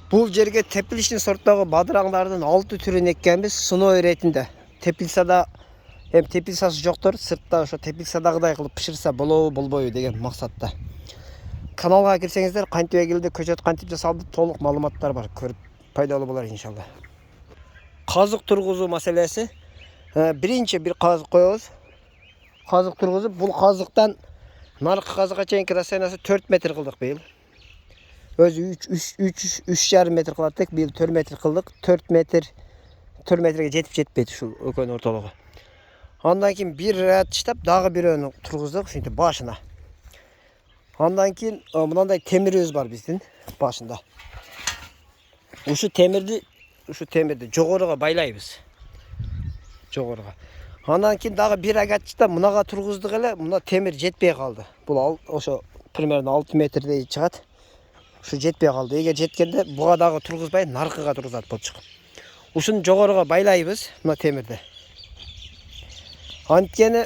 Бұл жерге тепилиштин сорттогу бадыраңдардын 6 түрүн эккенбиз сыноо иретинде. Тепилсада тепилсасы жоктор сыртта ошо тепилсадагыдай кылып пышырса болобу болбойбу деген максатта. Каналга кирсеңиздер кантип эгилди, көчөт кантип жасалды толук маалыматтар бар. Көрүп пайдалуу болор иншалла. Казык тургузуу маселеси. Биринчи бир казык коебуз. Казык тургузуп, бул казыктан наркы казыкка чейинки расстояниясы 4 метр кылдык быйыл. Өзü 3,5 метр кылат, быйыл 4 метр кылдык. 4 метрге жетип жетпейт ушул экөөнүн ортолугу. Андан кийин бир рет таштап, дагы бирөөнү тургуздук ушинтип башына. Андан кийин мындай темирибиз бар биздин башында. Ушу темирди жогоруга байлайбыз. Жогоруга. Андан кийин дагы бир агатчыда мынага тургуздук эле, мына темир жетпей калды. Бул ошо примерно 6 метрдей чыгат. Ушу жетпей калды. Эгер жеткенде буга дагы тургузбай, наркыга тургузат болчук. Ушуну жогоруга байлайбыз, мына темирди. Анткени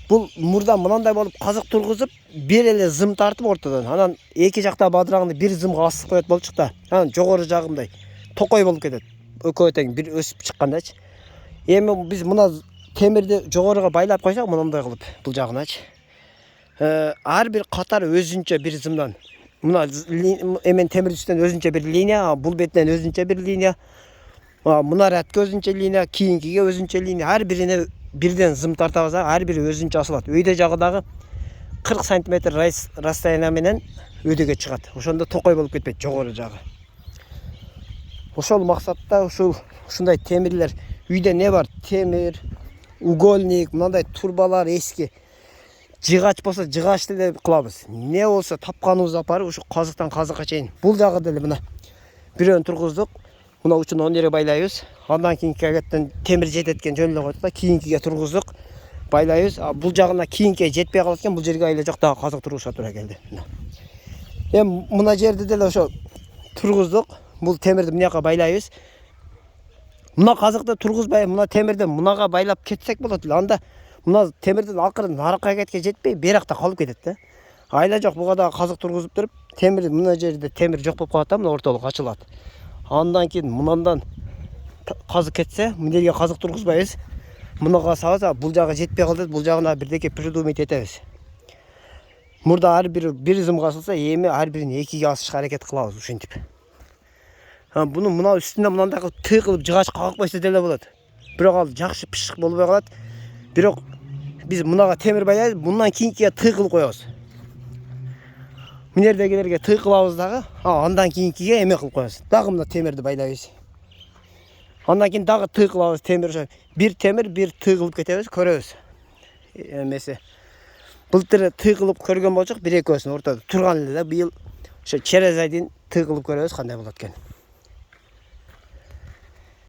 бул мурда мынандай болуп казык тургузуп, бир эле зым тартып ортодон, анан эки жакта бадыраңды бир зымга асып коет болчук да. Анан жогору жагындай токой болуп кетет. Экөө тең бир өсүп чыккандачы. Эми биз мына темирди жогоруга байлап койсок, мындай кылып бул жагыначы. Ар бир катар өзүнчө бир зымдан. Мына эмен темир үстүнөн өзүнчө бир линия, бул бетинен өзүнчө бир линия. Мына рядка өзүнчө линия, кийинкиге өзүнчө линия. Ар бирине бирден зым тартабыз, ар бири өзүнчө асылат. Өйдө жагы дагы 40 см расстояние менен өйдөгө чыгат. Ошондо токой болуп кетпейт жогору жагы. Ошол максатта ушундай темирлер үйдө не бар? Темир, угольник, мындай турбалар эски. Жыгач болсо жыгачты эле кылабыз. Не болсо тапканыбызды апарып ушу казыктан казыкка чейин. Бул жагы деле мына бирөөнү тургуздук. Мына учуну 10 байлайбыз. Андан кийинки агаттан темир жететкен жөн эле койдук да, кийинкиге тургуздук. Байлайбыз. Бул жагына кийинкиге жетпей калат экен, бул жерге айла жок дагы казык тургузуша туура келди. Эми мына жерди деле ошо тургуздук. Бул темирди мынаяка байлайбыз. Мына казыкты тургузбай, мына темирди мынага байлап кетсек болот эле. Анда мына темирдин акыры наркы агатке жетпей, беракта калып кетет да. Айла жок, буга дагы казык тургузуп туруп, темир мына жерде темир жок болуп калат да, мына ортолук ачылат. Андан кийин мындан казык кетсе, мына жерге казык тургузбайбыз. Мынага сабыз, бул жагы жетпей калды, бул жагына бирдеке придумать этебиз. Мурда ар бир зымга асылса, эми ар бирин экиге асышка аракет кылабыз ушинтип. Буну мына үстүнө мындай кылып тый кылып жыгач кагып койсо деле болот. Бирок ал жакшы пышык болбой калат. Бирок биз мынага темир байлайбыз, мындан кийинкиге тый кылып коебуз. Минердегилерге тый кылабыз дагы, андан кийинкиге эме кылып коебуз. Дагы мына темирди байлайбыз. Андан кийин дагы тый кылабыз, темир. Бир темир, бир тый кылып кетебиз, көрөбүз. Эмеси. Былтыр тый кылып көргөн болчук, бир экөөсүн ортодо турган эле. Быйыл ошо через один тый кылып көрөбүз, кандай болот экен.